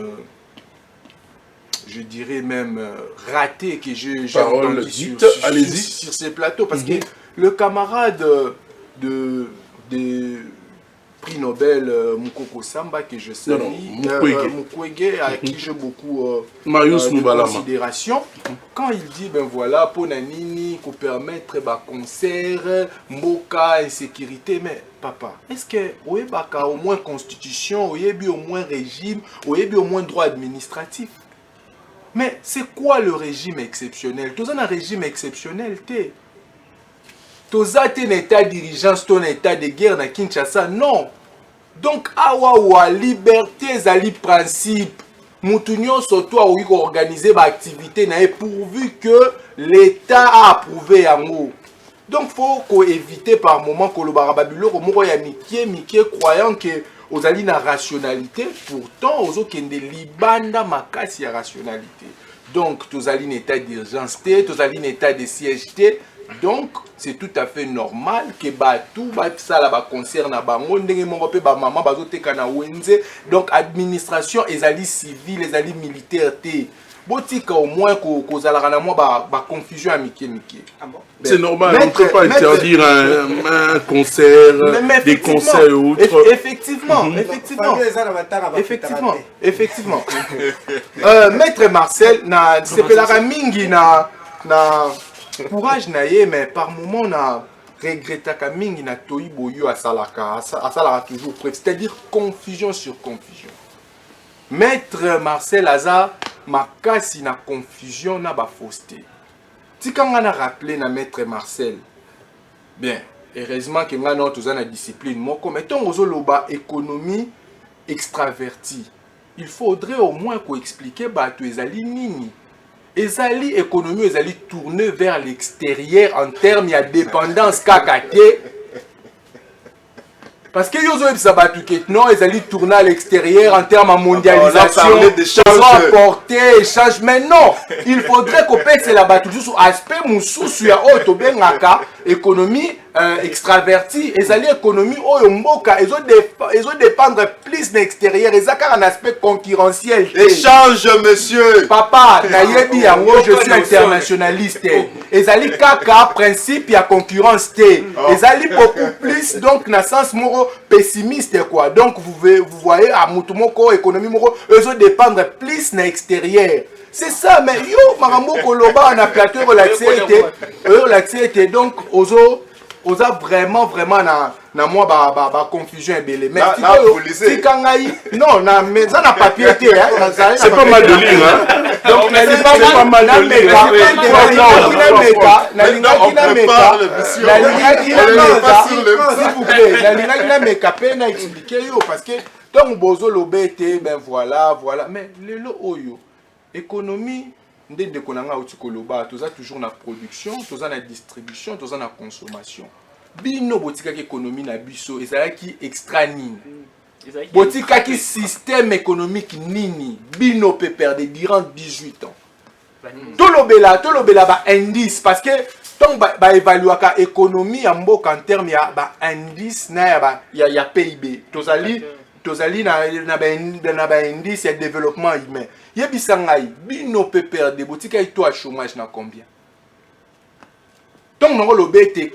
je dirais même, ratés que j'ai entendu sur ces plateaux. Parce que le camarade de prix Nobel Mukoko Samba, que je salue, Mukwege, à qui j'ai beaucoup de considération, quand il dit, ben voilà, pour Nanini, qu'on permettre concert, Mboka, insécurité, mais papa, est-ce que Oyebaka au moins constitution, Oyebi au moins régime, Oyebi au moins droit administratif? Mais c'est quoi le régime exceptionnel? Tout ça, un régime exceptionnel, t'es. Tout ça, t'es un état de dirigeance, ton état de guerre na Kinshasa, non. Donc, awa liberté, zali principe. Moutounion surtout a organisé ma activité pourvu que l'État a approuvé en haut. Donc, il faut éviter par moment que le barababilo, comme il y a Mickey croyant que aux alliés la rationalité, pourtant aux autres qui ont des libanda makasi à rationalité. Donc, tous alliés en état d'urgence, tous alliés en état de siège. Donc, c'est tout à fait normal que tout ça là concerne bango ndenge mongo pe ba maman bazoteka na wenze. Donc, administration les alliés civils, les alliés militaires té. Botika au moins kozala na moi ba confusion à Mickey. Ah bon? C'est normal, on ne peut pas interdire un concert, des concerts et autres. Effectivement. Maître Marcel, c'est que la mingi na courage naie, mais par moment na regretta ka mingi na toyi boyo asalaka toujours prêt, c'est-à-dire confusion sur confusion. Maître Marcel Aza makasi na confusion na ba fausseté. Tikanga na rappelé na Maître Marcel. Bien, heureusement que nga non tous na discipline moko, mettons ozoloba économie extravertie. Il faudrait au moins qu'on explique bato ezali nini. Ezali économie ezali tourner vers l'extérieur en termes de dépendance kakate. Parce que yozo ebisabatu que non ezali tourner à l'extérieur en termes de mondialisation, apporter échange, mais non, il faudrait qu'on pèse la batu sous aspect mususu ya auto bengaka économie extraverti, ezali économie oyo mboka ezo dépendre plus de l'extérieur, ezaka un aspect concurrentiel. Échange, monsieur. Papa, nayebi yango, je suis internationaliste. Ezali kaka principe ya concurrence te. Ezali beaucoup plus donc na sens moko pessimiste quoi. Donc vous voyez à mutu moko économie moko ezo dépendre plus na extérieur. C'est ça, mais yo marambo koloba na plateau relaxé était donc oza vraiment na moi ba confusion ebele. Mais si kangai non na mais ça na papier té hein, c'est pas mal de lignes hein. donc na pas mal de lignes. S'il vous plaît, na meka pe na expliquer yo parce que donc bozo lobete ben voilà mais lelo oyo économie ndende konanga uti koloba toza toujours na production, toza na distribution, toza na consommation. Bino botika ki économie na biso ezalaki extra nini. Botika ki système économique nini. Bino peut perdre durant 18 ans. Tolobela ba indice parce que donc ba évaluer ka économie en mboka en terme ya ba indice na ya PIB. Tozali na ba indice ya développement humain. Yebisa ngai bino peut perdre botika ito à chômage na combien. Donc non lobete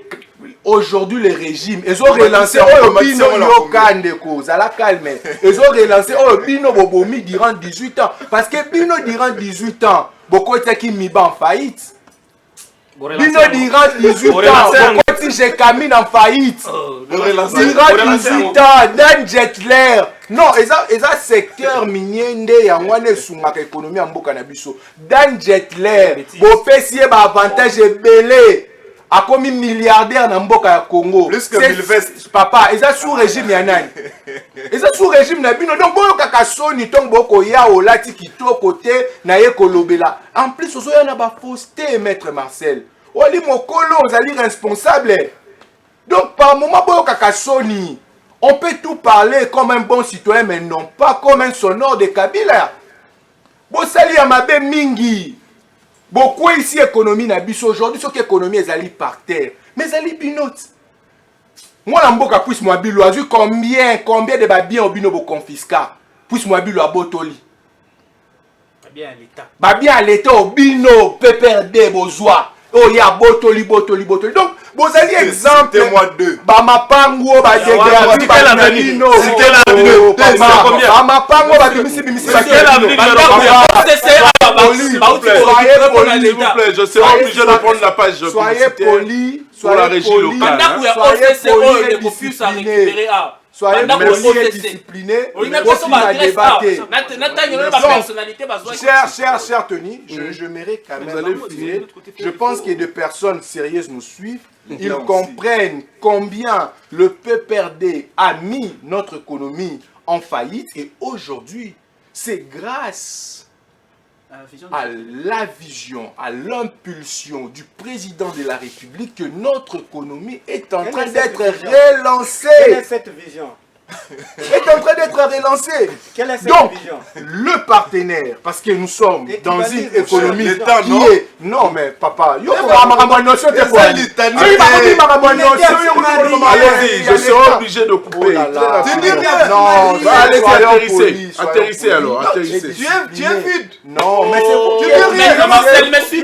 aujourd'hui le régime ils ont relancé bino yokandeko zala calme ils ont relancé bino bobomi durant 18 ans parce que bino durant 18 ans beaucoup qui miba en faillite. Bino durant 18 ans beaucoup j'ai camine en faillite. Durant 18 ans Dan Jetler non eza secteur minier nde ya ngwane sumaka économie en mboka na biso Dan Jetler bo pesier ba avantage belé a commis milliardaire dans mboka ya Congo. Plus que Bilvest. Papa, ils sont sous régime ya nani. Ils sont sous régime na bino. Donc boyo kaka soni tong boko ya olati kito côté na ye kolobela. En plus ozo ya na ba fausseté maître Marcel. Oli mokolo ozali responsable. Donc par moment boyo kaka soni. On peut tout parler comme un bon citoyen mais non pas comme un sonore de Kabila. Bosali ya mabe mingi. Beaucoup ici économie na biso aujourd'hui ce que économie ezali par terre mais ezali binot moi na mboka puisse moi bilo a vu combien de babiens obino bo confisca puisse moi bilo abotoli bien à l'état obino PPRD bozwa oh ya botoli donc bozali exemple moi deux ba mapango ba dégradé ba nino c'était la mapango ba bimisi s'il vous plaît, je serai obligé de prendre la page. Soyez poli, pour la régie locale. Soyez discipliné. Cher Tony, je mérite quand même. Je pense que des personnes sérieuses nous suivent. Ils comprennent combien le PPRD a mis notre économie en faillite. Et aujourd'hui, c'est grâce à la vision, à l'impulsion du président de la République que notre économie est en train d'être relancée. Quelle est cette vision? Est en train d'être relancée. Quelle est cette Donc, vision? le partenaire, parce que nous sommes dans une économie qui est... Non, mais papa, allez-y, je serai obligé de couper. Non, atterrissez alors, atterrissez. Tu es vide. Non, mais c'est vous qui S'il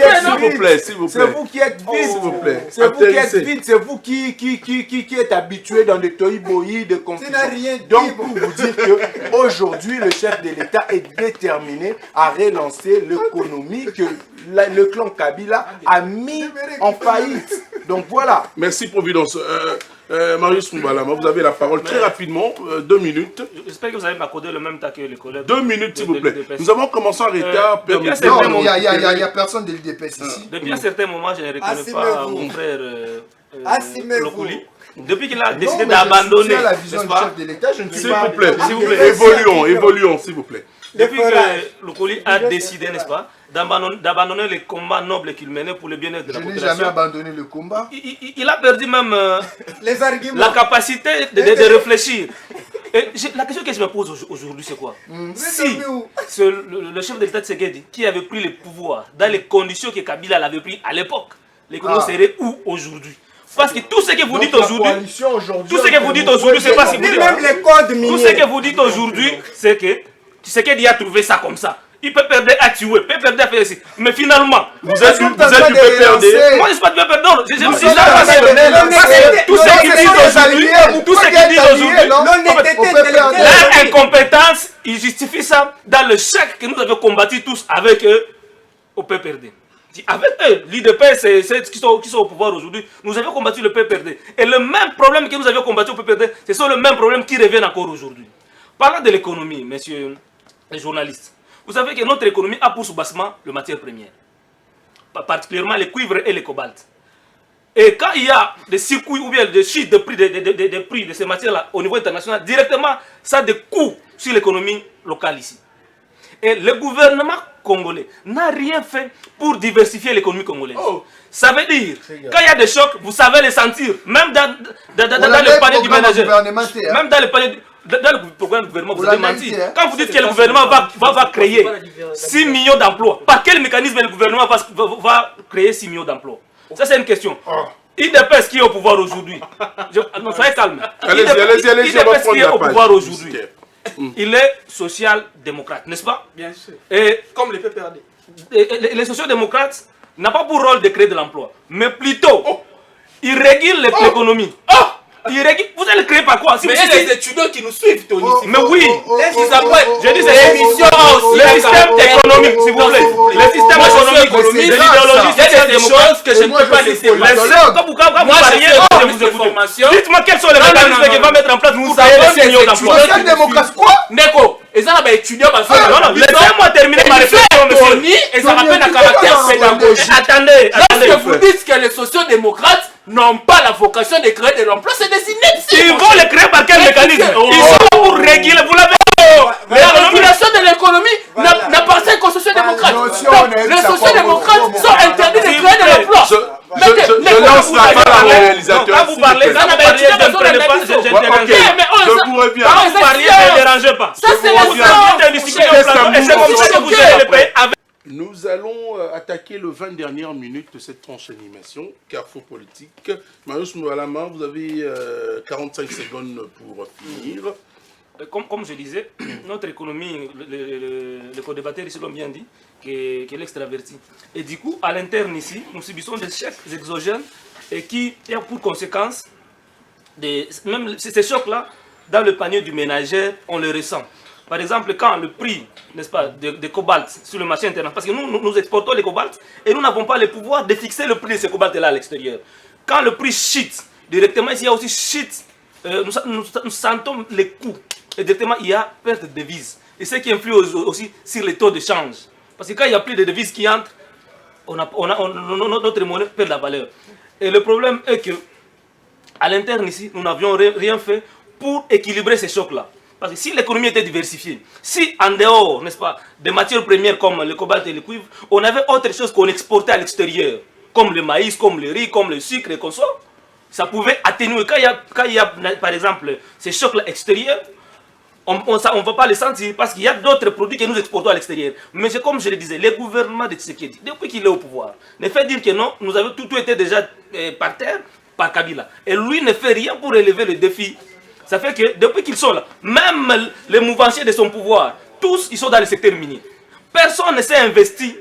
vous plaît, s'il vous plaît. C'est vous qui êtes vide. S'il vous plaît. C'est vous qui êtes vide. C'est vous qui êtes habitué dans des toïboïs, de confusion. Donc, pour vous dire qu'aujourd'hui, le chef de l'État est déterminé à relancer l'économie que le clan Kabila a mis en faillite. Donc voilà. Merci Providence. Marius Mbalama, vous avez la parole très rapidement, 2 minutes. J'espère que vous allez m'accorder le même temps que les collègues. 2 minutes s'il vous plaît. Nous avons commencé en retard. Non, il n'y a personne de l'UDPS ici. Depuis un certain moment, je ne reconnais pas mon frère Lokuli. Depuis qu'il a décidé d'abandonner la vision du chef de l'État, je ne suis pas... S'il vous plaît, évoluons, s'il vous plaît. Depuis que Lokuli a décidé, n'est-ce pas, d'abandonner les combats nobles qu'il menait pour le bien-être de la population. Je n'ai jamais abandonné le combat. Il a perdu même les arguments, la capacité de réfléchir. Et la question que je me pose aujourd'hui, c'est quoi? Si le chef de l'État Tshisekedi, qui avait pris le pouvoir dans les conditions que Kabila l'avait pris à l'époque, l'économie serait où aujourd'hui? Parce que tout ce que vous dites aujourd'hui, tout ce que vous dites aujourd'hui, c'est pas ce que vous dites. Même les codes miniers. Tout ce que vous dites aujourd'hui, c'est que Tshisekedi a trouvé ça comme ça. Il peut perdre à tuer, peut perdre à faire ici. Mais finalement, vous êtes du PPRD. Moi, je ne suis pas du PPRD. Non, je me suis jamais tout ce qu'ils disent aujourd'hui, leur incompétence, ils justifient ça dans le chèque que nous avons combattu tous avec eux au PPRD. Avec eux, l'IDP, c'est ceux qui sont au pouvoir aujourd'hui. Nous avons combattu le PPRD. Et le même problème que nous avions combattu au PPRD, ce sont le même problème qui revient encore aujourd'hui. Parlant de l'économie, messieurs les journalistes, vous savez que notre économie a pour sous-bassement les matières premières, particulièrement les cuivres et les cobaltes. Et quand il y a des circuits ou bien des chutes de prix de ces matières-là au niveau international, directement, ça a des coûts sur l'économie locale ici. Et le gouvernement congolais n'a rien fait pour diversifier l'économie congolaise. Ça veut dire, quand il y a des chocs, vous savez les sentir, même dans le panier du ménagère. Même dans le panier dans le programme du gouvernement, vous avez menti. Quand vous dites que le gouvernement va créer 6 millions d'emplois, par quel mécanisme le gouvernement va créer 6 millions d'emplois? Ça, c'est une question. IDPS qui est au pouvoir aujourd'hui. Non, soyez calme. Allez-y, on va prendre qui est au pouvoir aujourd'hui. Il est social-démocrate, n'est-ce pas? Bien sûr. Et comme les PPRD. Les sociaux-démocrates n'ont pas pour rôle de créer de l'emploi, mais plutôt, ils régulent l'économie. Vous allez le créer par quoi? Mais il y a des étudiants qui nous suivent, Tony. Mais oui, je dis c'est l'émission aussi. Le système économique, s'il vous plaît. Le système économique, l'idéologie, c'est des choses que je ne peux pas laisser. Quand vous parliez, je vous écoute. Dites-moi quels sont les mécanismes qu'il va mettre en place pour créer les 6 millions d'emplois. Social-démocrate quoi? Neko, et ça va étudier parce que. Non, laissez-moi terminer ma réflexion, monsieur. Et ça rappelle un caractère pédagogique. Attendez. Lorsque vous dites que les sociaux-démocrates n'ont pas la vocation de créer de l'emploi, c'est des inepties. Ils vont le créer par quel mécanisme? Ils sont là pour réguler, vous l'avez dit. La régulation de l'économie n'appartient qu'aux sociaux-démocrates. Les sociaux-démocrates sont interdits de créer de l'emploi. Je lance la balle à réalisateur. Quand vous parlez, je ne prenais pas, je vous reviens. Quand vous parliez, ne dérangez pas. Ça, c'est Nous allons attaquer le 20 dernières minutes de cette tranche d'animation, Carrefour politique. Marius Moualama, vous avez 45 secondes pour finir. Comme je disais, notre économie, les co-débatteurs ici l'ont bien dit, qu'elle est extravertie. Et du coup, à l'interne ici, nous subissons des chocs exogènes et qui ont pour conséquence, même ces chocs-là, dans le panier du ménagère, on les ressent. Par exemple, quand le prix, n'est-ce pas, de cobalt sur le marché international, parce que nous exportons les cobaltes et nous n'avons pas le pouvoir de fixer le prix de ces cobaltes-là à l'extérieur. Quand le prix chute, directement ici, il y a aussi chute, nous sentons les coûts. Et directement, il y a perte de devises. Et ce qui influe aussi sur les taux de change. Parce que quand il n'y a plus de devises qui entrent, notre monnaie perd la valeur. Et le problème est que, à l'interne ici, nous n'avions rien fait pour équilibrer ces chocs-là. Parce que si l'économie était diversifiée, si en dehors, n'est-ce pas, des matières premières comme le cobalt et le cuivre, on avait autre chose qu'on exportait à l'extérieur, comme le maïs, comme le riz, comme le sucre et consort, ça pouvait atténuer. Quand il y a par exemple, ces chocs-là extérieurs, on ne va pas les sentir parce qu'il y a d'autres produits que nous exportons à l'extérieur. Mais comme je le disais, le gouvernement de Tshisekedi, depuis qu'il est au pouvoir, ne fait dire que non, nous avons tout été déjà par terre, par Kabila. Et lui ne fait rien pour relever le défi. Ça fait que depuis qu'ils sont là, même les mouvanciers de son pouvoir, tous ils sont dans le secteur minier. Personne ne s'est investi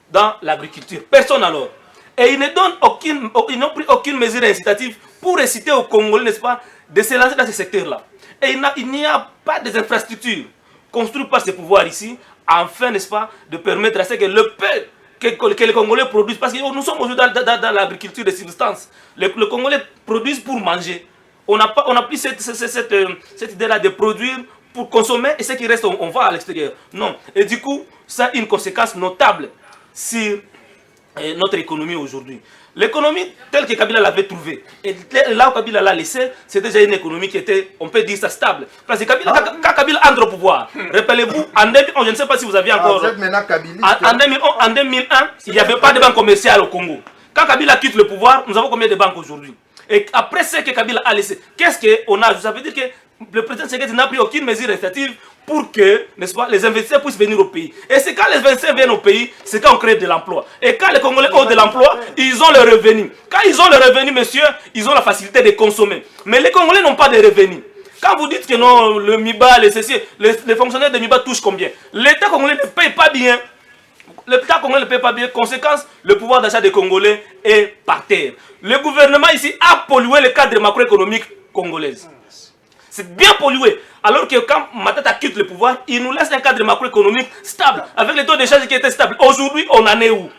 dans l'agriculture. Personne alors. Et ils n'ont pris aucune mesure incitative pour inciter aux Congolais, n'est-ce pas, de se lancer dans ce secteur-là. Et il n'y a pas des infrastructures construites par ce pouvoir ici, afin, n'est-ce pas, de permettre à ce que le peu que les Congolais produisent, parce que nous sommes aujourd'hui dans l'agriculture de subsistance. Les Congolais produisent pour manger. On n'a plus cette idée-là de produire pour consommer et ce qui reste, on va à l'extérieur. Non. Et du coup, ça a une conséquence notable sur notre économie aujourd'hui. L'économie telle que Kabila l'avait trouvée, et là où Kabila l'a laissé, c'est déjà une économie qui était, on peut dire ça, stable. Parce que quand Kabila entre au pouvoir, rappelez-vous, en 2011, je ne sais pas si vous aviez encore... En 2001, il n'y avait pas de banque commerciale au Congo. Quand Kabila quitte le pouvoir, nous avons combien de banques aujourd'hui? Et après ce que Kabila a laissé, qu'est-ce qu'on a? Ça veut dire que le président Tshisekedi n'a pris aucune mesure incitative pour que, n'est-ce pas, les investisseurs puissent venir au pays. Et c'est quand les investisseurs viennent au pays, c'est quand on crée de l'emploi. Et quand les Congolais ont de l'emploi, ils ont le revenu. Quand ils ont le revenu, monsieur, ils ont la facilité de consommer. Mais les Congolais n'ont pas de revenus. Quand vous dites que non, le MIBA, les fonctionnaires de MIBA touchent combien? L'État congolais ne paye pas bien. L'État congolais ne paye pas bien. Conséquence, le pouvoir d'achat des Congolais est par terre. Le gouvernement ici a pollué le cadre macroéconomique congolais. C'est bien pollué. Alors que quand Matata quitte le pouvoir, il nous laisse un cadre macroéconomique stable, avec les taux de charge qui étaient stables. Aujourd'hui, on en est où?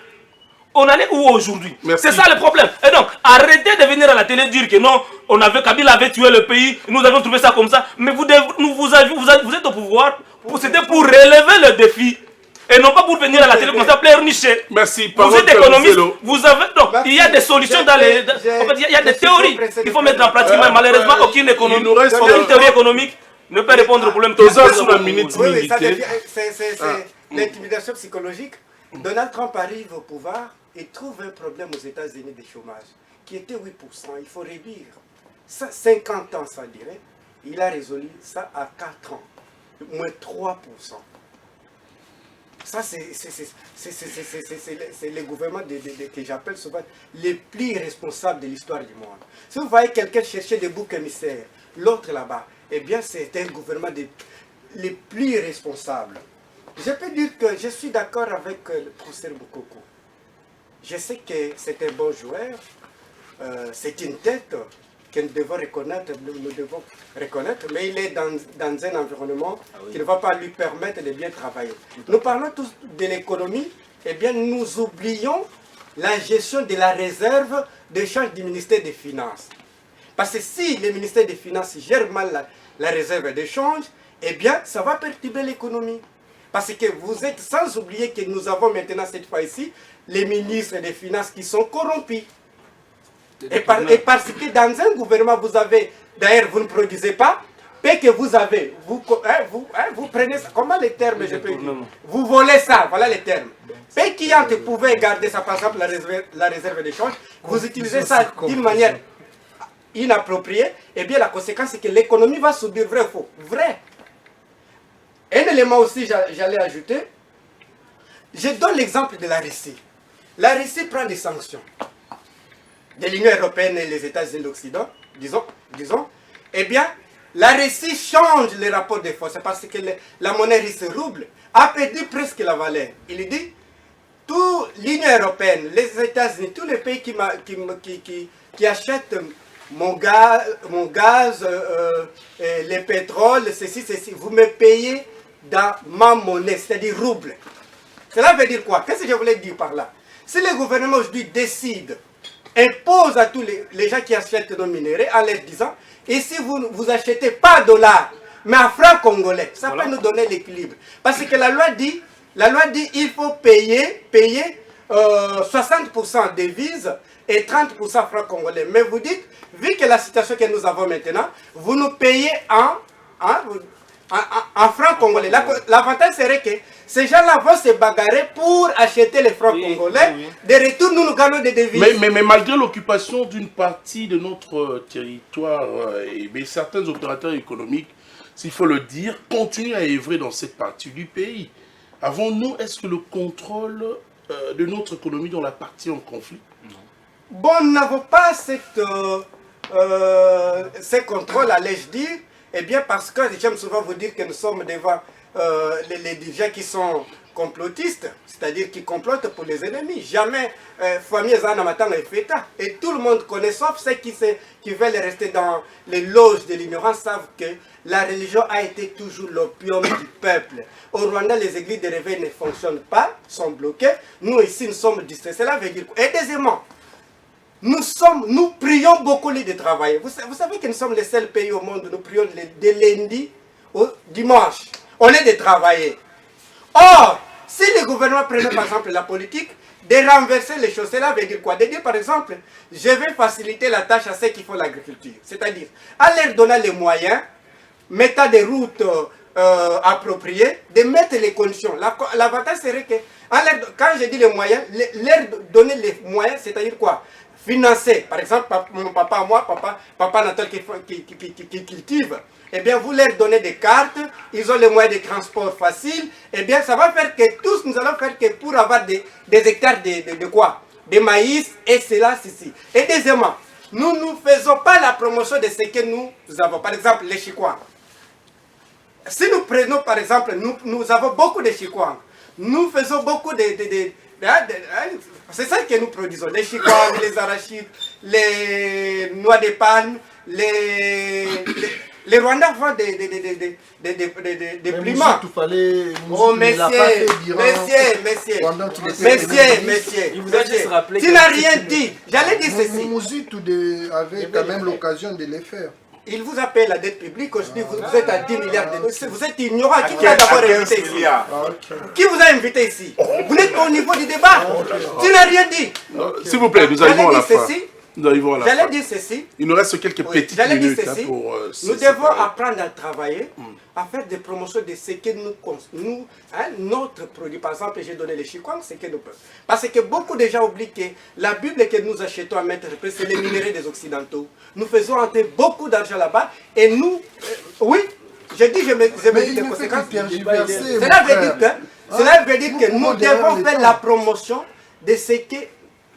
On en est où aujourd'hui? C'est ça le problème. Et donc, arrêtez de venir à la télé dire que non, Kabila avait tué le pays, nous avons trouvé ça comme ça. Mais vous êtes au pouvoir, c'était pour relever le défi. Et non pas pour venir à la télé comme ça, pleurnicher. Merci. Vous êtes économiste, vous avez... Donc, il y a des solutions dans les... En fait, il y a des théories qu'il faut mettre en pratique, mais malheureusement, aucune théorie économique ne peut répondre au problème. C'est l'intimidation psychologique. Donald Trump arrive au pouvoir et trouve un problème aux États-Unis de chômage qui était 8%. Il faut réduire. Ça, 50 ans, ça dirait. Il a résolu ça à 4 ans. Moins 3%. Ça, c'est le gouvernement que j'appelle souvent les plus responsables de l'histoire du monde. Si vous voyez quelqu'un chercher des boucs émissaires, l'autre là-bas, eh bien, c'est un gouvernement les plus responsables. Je peux dire que je suis d'accord avec le professeur Bokoko. Je sais que c'est un bon joueur, c'est une tête que nous devons reconnaître, mais il est dans un environnement qui ne va pas lui permettre de bien travailler. Nous parlons tous de l'économie, eh bien nous oublions la gestion de la réserve d'échange du ministère des Finances. Parce que si le ministère des Finances gère mal la réserve d'échange, eh bien ça va perturber l'économie. Parce que vous êtes sans oublier que nous avons maintenant cette fois-ci les ministres des Finances qui sont corrompus. Et parce que dans un gouvernement, vous avez, d'ailleurs vous ne produisez pas, et que vous avez, vous prenez ça, comment les termes je peux dire? Vous volez ça, voilà les termes. Et qui pouvait garder ça, par exemple la réserve d'échange, vous utilisez ça d'une manière inappropriée, et bien la conséquence c'est que l'économie va subir, vrai ou faux? Vrai. Un élément aussi, j'allais ajouter, je donne l'exemple de la Russie. La Russie prend des sanctions de l'Union européenne et les États-Unis de l'Occident, disons, eh bien, la Russie change les rapports de force parce que la monnaie russe rouble a perdu presque la valeur. Il dit, toute l'Union européenne, les États-Unis, tous les pays qui achètent mon gaz, les pétroles, ceci, vous me payez dans ma monnaie, c'est-à-dire rouble. Cela veut dire quoi? Qu'est-ce que je voulais dire par là? Si le gouvernement aujourd'hui décide, impose à tous les gens qui achètent nos minéraux en leur disant, et si vous achetez pas dollars, mais en francs congolais, ça peut nous donner l'équilibre. Parce que la loi dit il faut payer 60% devises et 30% francs congolais. Mais vous dites, vu que la situation que nous avons maintenant, vous nous payez en francs congolais. L'avantage serait que ces gens-là vont se bagarrer pour acheter les francs congolais. De retour, nous gagnons des devises. Mais malgré l'occupation d'une partie de notre territoire, mais certains opérateurs économiques, s'il faut le dire, continuent à œuvrer dans cette partie du pays. Avons-nous, est-ce que le contrôle de notre économie dans la partie en conflit? Bon, nous n'avons pas ce contrôle, allais-je dire. Eh bien, parce que j'aime souvent vous dire que nous sommes devant les dirigeants qui sont complotistes, c'est-à-dire qui complotent pour les ennemis. Jamais et tout le monde connaît, sauf ceux qui veulent rester dans les loges de l'ignorance, savent que la religion a été toujours l'opium du peuple. Au Rwanda, les églises de réveil ne fonctionnent pas, sont bloquées. Nous, ici, nous sommes distraits. Cela veut dire quoi? Et deuxièmement, nous prions beaucoup de travailler. Vous savez que nous sommes les seuls pays au monde où nous prions de lundi au dimanche. On est de travailler. Or, si le gouvernement prenait par exemple la politique de renverser les choses, cela veut dire quoi? De dire par exemple, je vais faciliter la tâche à ceux qui font l'agriculture. C'est-à-dire, à leur donner les moyens, mettant des routes appropriées, de mettre les conditions. L'avantage serait que, quand je dis les moyens, leur donner les moyens, c'est-à-dire quoi? financer, par exemple, mon papa, moi, papa Nathalie qui cultive, eh bien, vous leur donnez des cartes, ils ont les moyens de transport faciles, eh bien, ça va faire que tous, nous allons faire que pour avoir des hectares de quoi? De maïs, et cela, ceci. Et deuxièmement, nous ne faisons pas la promotion de ce que nous avons. Par exemple, les Chikwang. Si nous prenons, par exemple, nous avons beaucoup de Chikwang. Nous faisons beaucoup c'est ça que nous produisons. Les Chikwang, les arachides, les noix de palme, les Rwandais font des pliments. Oh, messieurs, Il vous a juste rappelé. Tu n'as rien dit. J'allais dire ceci. Mouzitou avait quand même l'occasion de les faire. Il vous appelle la dette publique, aujourd'hui vous êtes à 10 milliards de dollars. Vous êtes ignorant. Qui vous a d'abord invité ici? Qui vous a invité ici? Vous n'êtes pas au niveau du débat. Tu n'as rien dit. S'il vous plaît, nous arrivons à la fin. J'allais dire ceci. Il nous reste quelques petites minutes pour... nous devons apprendre à travailler, à faire des promotions de ce que notre produit. Par exemple, j'ai donné les Chikwang, ce que nous pouvons. Parce que beaucoup de gens oublient que la Bible que nous achetons à mettre, c'est les minéraux des Occidentaux. Nous faisons entrer beaucoup d'argent là-bas et nous... oui, je dis, je me dis des conséquences. Cela veut dire que nous devons faire la promotion de ce que...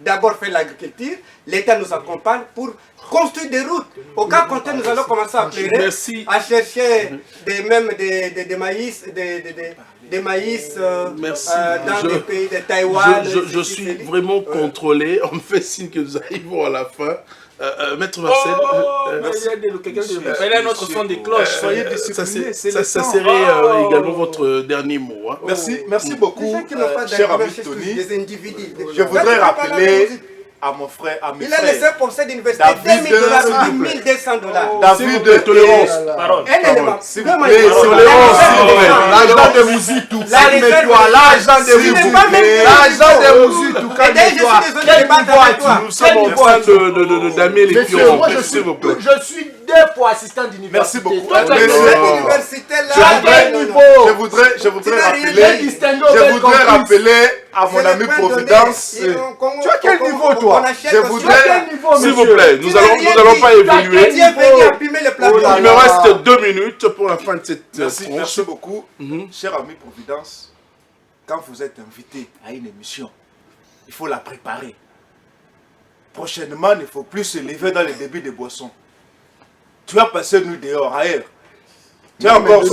D'abord faire l'agriculture, l'État nous accompagne pour construire des routes. Au cas contraire, nous allons commencer à pleurer, à chercher des maïs, des maïs dans des pays de Taïwan. Je suis vraiment contrôlé. On me fait signe que nous arrivons à la fin. Maître Marcel, merci. Quelqu'un notre son des cloches. Soyez disciplinés. Ça serait également votre dernier mot. Hein. Merci beaucoup, cher ami Tony. Je voudrais rappeler à mon frère, à mes frères. Il a laissé pour cette université $2 000 ou $1 200. David de tolérance. S'il vous plaît, l'argent de Mouzitou, calme-toi, l'argent de Mouzitou, l'argent de Mouzitou, calme-toi. Nous sommes en train d'amener les pions. S'il vous plaît. Je suis 2 fois assistant d'université. Merci beaucoup. Je voudrais rappeler à mon ami Providence. Tu as quel niveau, toi? S'il vous plaît, nous n'allons pas évoluer. Il me reste 2 minutes pour la fin de cette tronche. Merci beaucoup. Cher ami Providence, quand vous êtes invité à une émission, il faut la préparer. Prochainement, il ne faut plus se lever dans les débits de boissons. Tu vas passer nous dehors, ailleurs. Tu as encore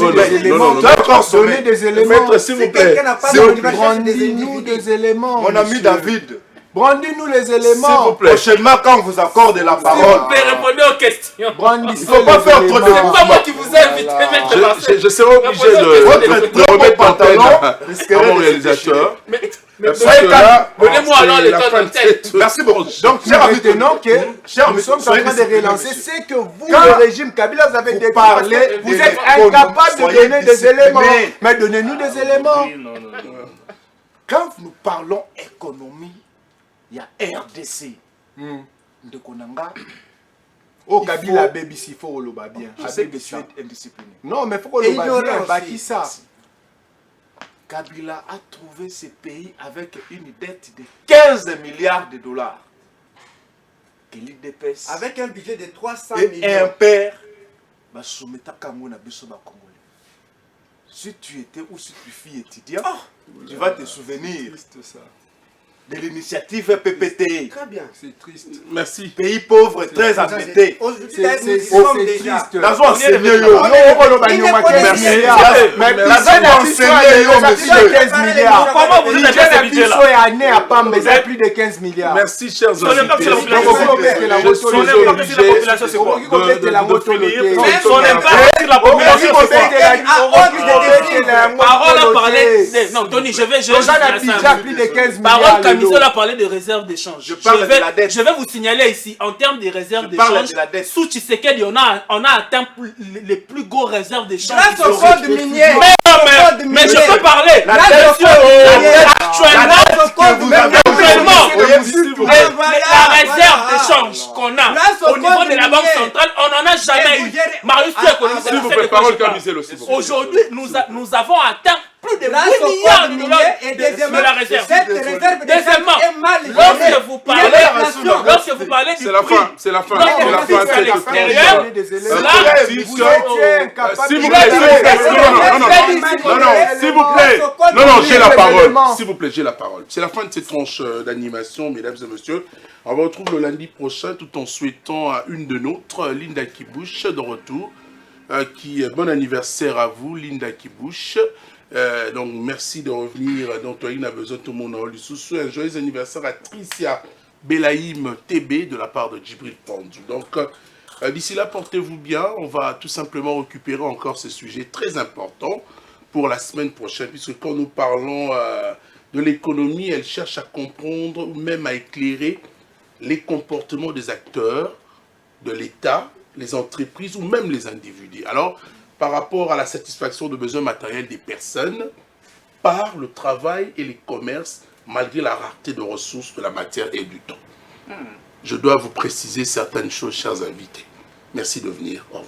sonné des éléments. S'il vous plaît. Brandis-nous des éléments. Mon ami David. Brandis-nous les éléments. S'il vous plaît. Prochainement, quand vous accordez la parole. S'il vous plaît, répondez aux questions. Il ne faut pas faire trop de... C'est pas moi qui vous ai invité, Maître Marcel. Je serai obligé de remettre pantalon à mon réalisateur. Donnez-moi alors le temps de tête. Merci beaucoup. Donc, maintenant que nous sommes en train de relancer, c'est que vous, le régime Kabila, vous avez déparlé, vous êtes incapable de donner des éléments. Mais donnez-nous des éléments. Quand nous parlons économie, il y a RDC. De Konanga. Oh, Kabila, baby, s'il faut le bien. Je sais que je suis indiscipliné. Non, mais il faut que le bien. Bâti ça. Kabila a trouvé ce pays avec une dette de 15 milliards de dollars. Que l'IDPS avec un budget de 300 et millions. Et un père, si tu étais ou si tu fille étudiant, tu vas te souvenir de l'initiative PPT. Très bien. C'est triste. Merci. Pays pauvre, très endetté. C'est triste. Dans un enseigné, comment vous êtes à ce budget-là? Plus de 15 milliards. Merci, chers amis. Son impact sur la population, Parole a parlé. Non, Tony, je vais plus de 15 milliards. Parole Camisole a parlé de réserve d'échange. Je vais vous signaler ici, en termes de réserve d'échange, sous Tshisekedi, on a atteint les plus gros réserves d'échange. Grâce au code minier. Mais je peux parler. La réserve d'échange qu'on a au niveau de la Banque centrale, on n'en a jamais eu. Marius, tu es économiste. S'il vous plaît, parole Camisole aussi. Aujourd'hui, nous avons atteint plus de 8 grâce au milliards code de minier, dollars et de la réserve. cette réserve de Deuxièmement, change est mal lorsque gérée. vous Il y a parlez, l'inflation. lorsque vous parlez du C'est la prix, fin, c'est la fin, lorsque c'est la vous fin, fixez à c'est l'extérieur, Vous étiez incapable S'il vous de plaît, donner s'il vous plaît, non, non, j'ai la parole. S'il vous plaît, j'ai la parole. C'est la fin de cette tranche d'animation, mesdames et messieurs. On vous retrouve le lundi prochain, tout en souhaitant à une de nôtres, Linda Kibouch, de retour. Bon anniversaire à vous, Linda Kibouch. Donc, merci de revenir. Donc, il a besoin tout le monde en lui sous. Un joyeux anniversaire à Tricia Belaïm TB de la part de Djibril Tandou. Donc, d'ici là, portez-vous bien. On va tout simplement récupérer encore ce sujet très important pour la semaine prochaine, puisque quand nous parlons de l'économie, elle cherche à comprendre ou même à éclairer les comportements des acteurs, de l'État, les entreprises ou même les individus. Alors, par rapport à la satisfaction de besoins matériels des personnes, par le travail et les commerces, malgré la rareté de ressources, de la matière et du temps. Je dois vous préciser certaines choses, chers invités. Merci de venir. Au revoir.